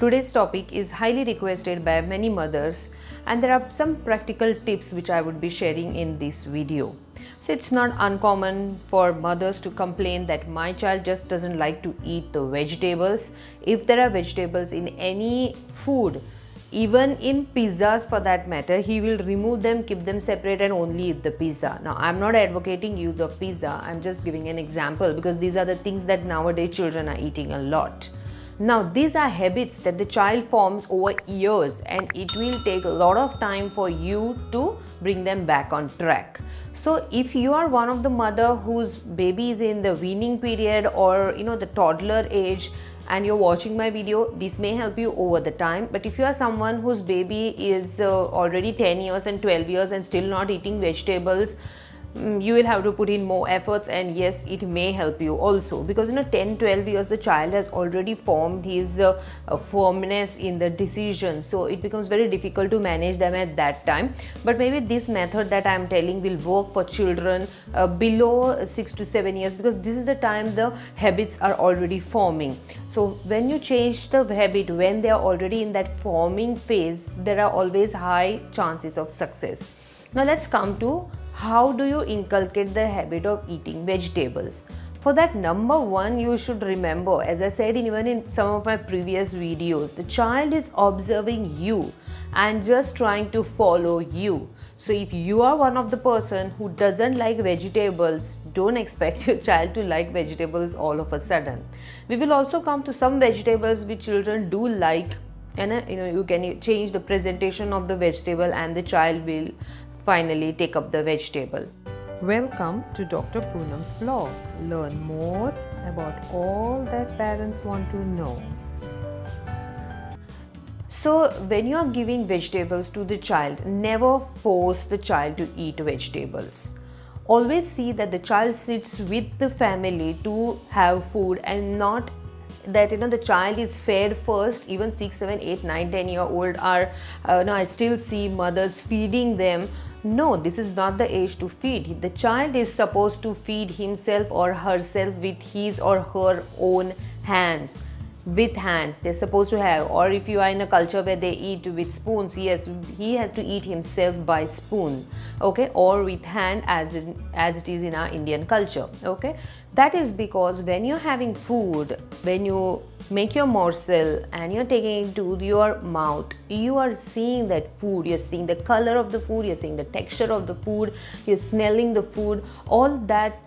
Today's topic is highly requested by many mothers, and there are some practical tips which I would be sharing in this video. So it's not uncommon for mothers to complain that my child just doesn't like to eat the vegetables. If there are vegetables in any food, even in pizzas for that matter, he will remove them, keep them separate and only eat the pizza. Now, I'm not advocating use of pizza, I'm just giving an example because these are the things that nowadays children are eating a lot. Now, these are habits that the child forms over years, and it will take a lot of time for you to bring them back on track. So if you are one of the mother whose baby is in the weaning period or the toddler age and you're watching my video, this may help you over the time. But if you are someone whose baby is already 10 years and 12 years and still not eating vegetables, you will have to put in more efforts, and yes, it may help you also because 10-12 years the child has already formed his firmness in the decisions, so it becomes very difficult to manage them at that time. But maybe this method that I am telling will work for children below 6 to 7 years because this is the time the habits are already forming. So when you change the habit when they are already in that forming phase, there are always high chances of success. Now let's come to how do you inculcate the habit of eating vegetables. For that, number one, you should remember, as I said even in some of my previous videos, the child is observing you and just trying to follow you. So if you are one of the person who doesn't like vegetables, don't expect your child to like vegetables all of a sudden. We will also come to some vegetables which children do like, and you can change the presentation of the vegetable and the child will finally take up the vegetable. Welcome to Dr. Poonam's vlog. Learn more about all that parents want to know. So when you are giving vegetables to the child, never force the child to eat vegetables. Always see that the child sits with the family to have food and not that the child is fed first. Even 6, 7, 8, 9, 10 year old are I still see mothers feeding them. No, this is not the age to feed. The child is supposed to feed himself or herself with his or her own hands. With hands they're supposed to have, or if you are in a culture where they eat with spoons, yes, he has to eat himself by spoon, okay, or with hand as it is in our Indian culture, okay. That is because when you're having food, when you make your morsel and you're taking it into your mouth, you are seeing that food, you're seeing the color of the food, you're seeing the texture of the food, you're smelling the food, all that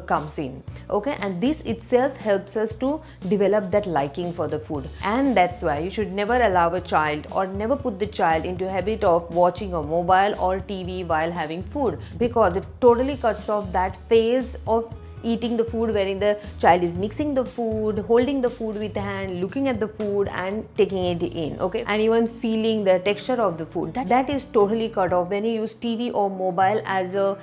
comes in, okay, and this itself helps us to develop that liking for the food. And that's why you should never allow a child or never put the child into a habit of watching a mobile or TV while having food, because it totally cuts off that phase of eating the food wherein the child is mixing the food, holding the food with the hand, looking at the food and taking it in, okay, and even feeling the texture of the food. That is totally cut off when you use TV or mobile as a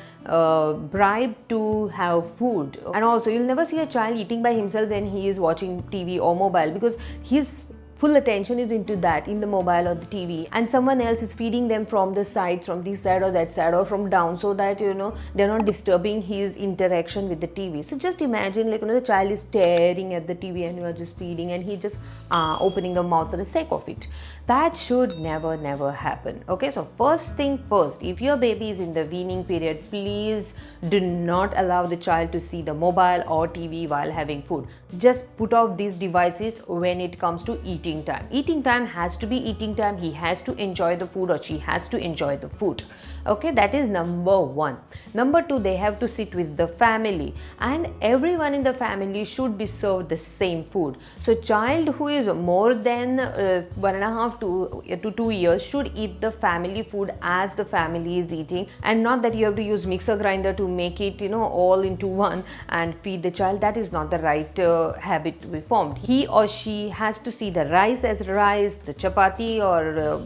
bribe to have food. And also, you'll never see a child eating by himself when he is watching TV or mobile because his full attention is into that, in the mobile or the TV, and someone else is feeding them from the sides, from this side or that side or from down, so that they're not disturbing his interaction with the TV. So just imagine the child is staring at the TV and you are just feeding and he just opening the mouth for the sake of it. That should never happen, okay. So first thing first, if your baby is in the weaning period, please do not allow the child to see the mobile or TV while having food. Just put off these devices when it comes to eating time. Eating time has to be eating time. He has to enjoy the food or she has to enjoy the food, okay. That is number one. Number two, they have to sit with the family and everyone in the family should be served the same food. So child who is more than 1.5 to 2 years should eat the family food as the family is eating, and not that you have to use mixer grinder to make it all into one and feed the child. That is not the right habit to be formed. He or she has to see the rice as rice, the chapati or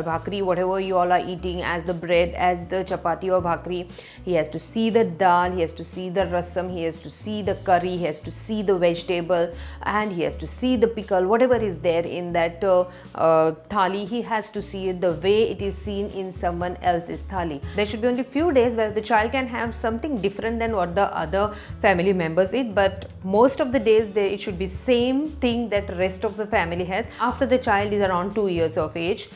bhakri, whatever you all are eating, as the bread as the chapati or bhakri. He has to see the dal, he has to see the rasam, he has to see the curry, he has to see the vegetable, and he has to see the pickle, whatever is there in that thali. He has to see it the way it is seen in someone else's thali. There should be only few days where the child can have something different than what the other family members eat, but most of the days it should be same thing that rest of the family has. as after the child is around 2 years of age.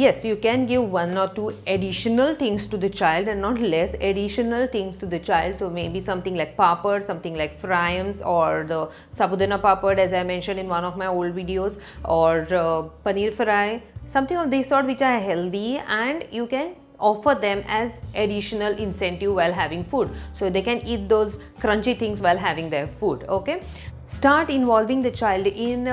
Yes, you can give 1 or 2 additional things to the child and not less additional things to the child. So maybe something like papad, something like fryams, or the sabudana papad as I mentioned in one of my old videos, or paneer fry, something of this sort which are healthy, and you can offer them as additional incentive while having food, so they can eat those crunchy things while having their food. Okay, start involving the child in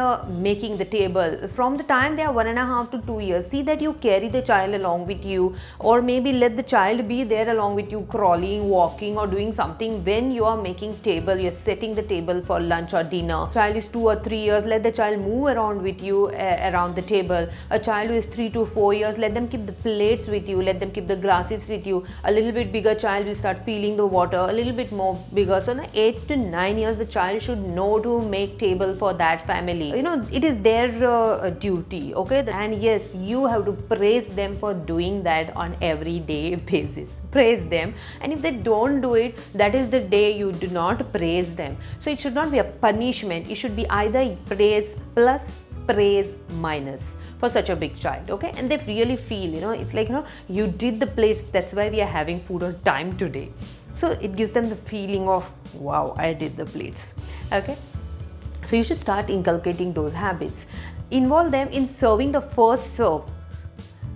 making the table from the time they are 1.5 to 2 years. See that you carry the child along with you, or maybe let the child be there along with you, crawling, walking, or doing something when you are making table, you're setting the table for lunch or dinner. Child is 2 or 3 years, let the child move around with you around the table. A child who is 3 to 4 years, let them keep the plates with you, let them keep the glasses with you. A little bit bigger child will start feeling the water, a little bit more bigger. So 8 to 9 years the child should know to make table for that family. You know, it is their duty. Okay, and yes, you have to praise them for doing that on everyday basis. Praise them, and if they don't do it, that is the day you do not praise them. So it should not be a punishment, it should be either praise plus praise minus for such a big child. Okay, and they really feel, you know, it's like, you know, you did the plates, that's why we are having food on time today. So it gives them the feeling of, wow, I did the plates. Okay, so you should start inculcating those habits. Involve them in serving the first serve,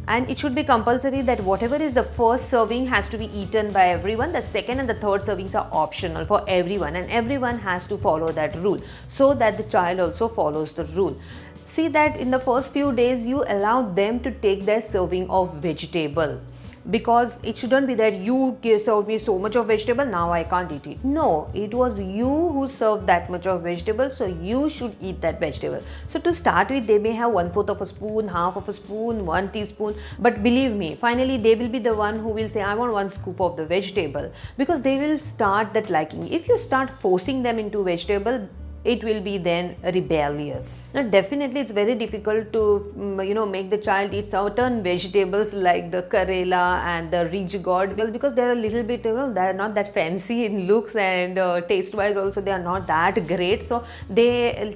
and it should be compulsory that whatever is the first serving has to be eaten by everyone. The second and the third servings are optional for everyone, and everyone has to follow that rule, so that the child also follows the rule. See that in the first few days you allow them to take their serving of vegetable, because it shouldn't be that you served me so much of vegetable, now I can't eat it. No, it was you who served that much of vegetable, so you should eat that vegetable. So to start with, they may have 1/4 of a spoon, half of a spoon, 1 teaspoon, but believe me, finally they will be the one who will say, I want 1 scoop of the vegetable, because they will start that liking. If you start forcing them into vegetable, it will be then rebellious. Now definitely it's very difficult to make the child eat certain vegetables like the karela and the ridge gourd, because they are a little bit, they are not that fancy in looks, and taste wise also they are not that great. So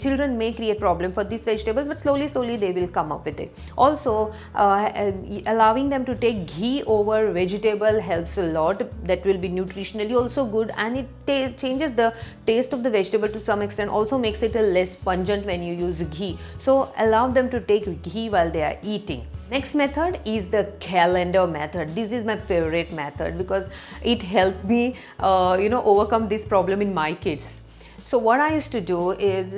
children may create problem for these vegetables, but slowly they will come up with it. Also allowing them to take ghee over vegetable helps a lot. That will be nutritionally also good, and it changes the taste of the vegetable to some extent, also makes it a less pungent when you use ghee. So allow them to take ghee while they are eating. Next method is the calendar method. This is my favorite method because it helped me overcome this problem in my kids. So what I used to do is,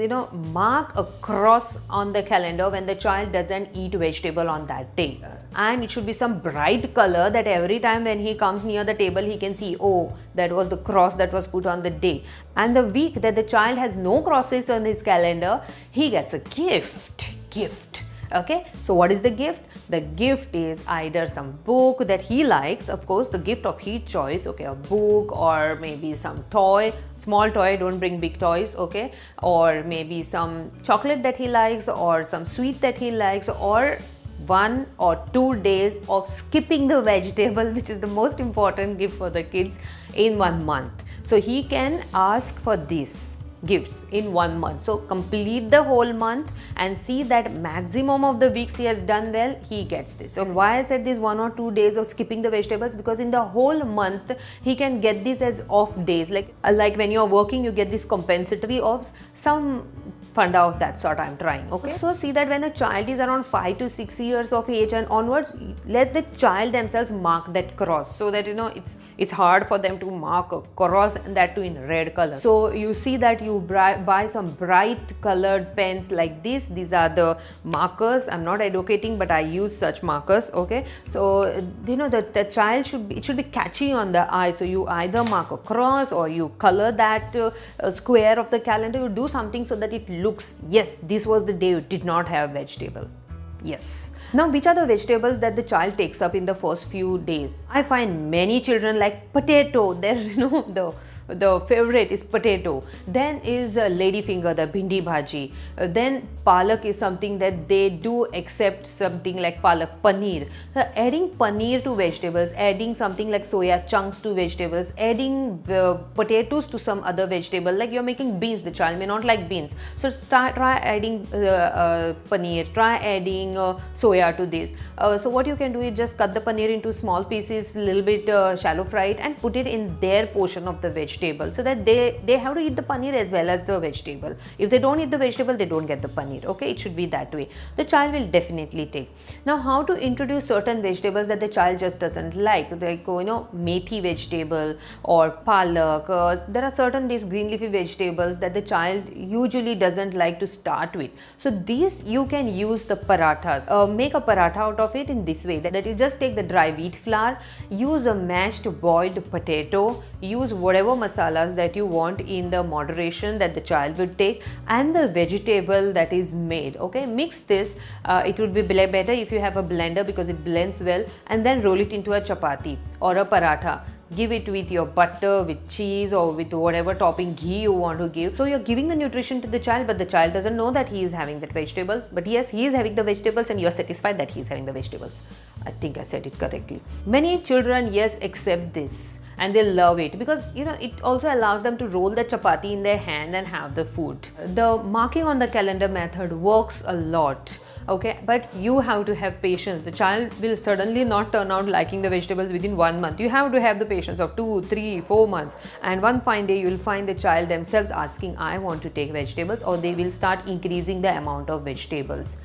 mark a cross on the calendar when the child doesn't eat vegetable on that day. And it should be some bright color that every time when he comes near the table, he can see, oh, that was the cross that was put on the day. And the week that the child has no crosses on his calendar, he gets a gift. Okay, so what is the gift? The gift is either some book that he likes, of course, the gift of his choice, okay, a book, or maybe some toy, small toy, don't bring big toys, okay, or maybe some chocolate that he likes, or some sweet that he likes, or 1 or 2 days of skipping the vegetable, which is the most important gift for the kids in 1 month. So he can ask for this gifts in 1 month. So complete the whole month and see that maximum of the weeks he has done well, he gets this. So why I said this 1 or 2 days of skipping the vegetables, because in the whole month he can get this as off days, like when you are working you get this compensatory of some funda of that sort I'm trying. Okay, so see that when a child is around 5 to 6 years of age and onwards, let the child themselves mark that cross, so that it's hard for them to mark a cross, and that too in red color. So you see that you buy some bright colored pens like this. These are the markers. I'm not advocating, but I use such markers. Okay, so the child should be catchy on the eye. So you either mark a cross, or you color that square of the calendar. You do something so that it looks, yes, this was the day you did not have vegetable. Yes. Now, which are the vegetables that the child takes up in the first few days? I find many children like potato. They're the favorite is potato, then is lady finger, the bhindi bhaji, then palak is something that they do accept, something like palak paneer. So adding paneer to vegetables, adding something like soya chunks to vegetables, adding potatoes to some other vegetable, like you're making beans, the child may not like beans, so try adding paneer, try adding soya to this. So what you can do is just cut the paneer into small pieces, little bit shallow fried, and put it in their portion of the vegetable, so that they have to eat the paneer as well as the vegetable. If they don't eat the vegetable, they don't get the paneer. Okay, it should be that way. The child will definitely take. Now, how to introduce certain vegetables that the child just doesn't like methi vegetable or palak. There are certain these green leafy vegetables that the child usually doesn't like to start with. So these you can use the parathas. Make a paratha out of it in this way, that is, just take the dry wheat flour, use a mashed boiled potato, use whatever masalas that you want in the moderation that the child would take, and the vegetable that is made. Okay, mix this. It would be better if you have a blender because it blends well, and then roll it into a chapati or a paratha. Give it with your butter, with cheese, or with whatever topping ghee you want to give. So you're giving the nutrition to the child, but the child doesn't know that he is having that vegetables. But yes, he is having the vegetables, and you're satisfied that he is having the vegetables. I think I said it correctly. Many children, yes, accept this, and they love it because it also allows them to roll the chapati in their hand and have the food. The marking on the calendar method works a lot. Okay, but you have to have patience. The child will suddenly not turn out liking the vegetables within 1 month. You have to have the patience of 2, 3, 4 months, and one fine day you will find the child themselves asking, I want to take vegetables, or they will start increasing the amount of vegetables.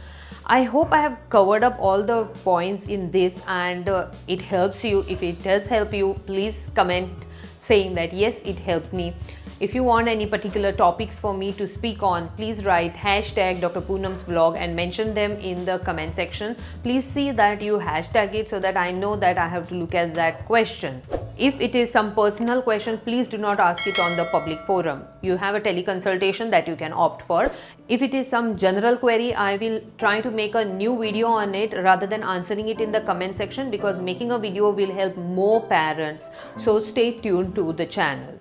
I hope I have covered up all the points in this, and it helps you. If it does help you, please comment saying that yes, it helped me. If you want any particular topics for me to speak on, please write hashtag Dr. Poonam's vlog and mention them in the comment section. Please see that you hashtag it so that I know that I have to look at that question. If it is some personal question, please do not ask it on the public forum. You have a teleconsultation that you can opt for. If it is some general query, I will try to make a new video on it rather than answering it in the comment section, because making a video will help more parents. So stay tuned to the channel.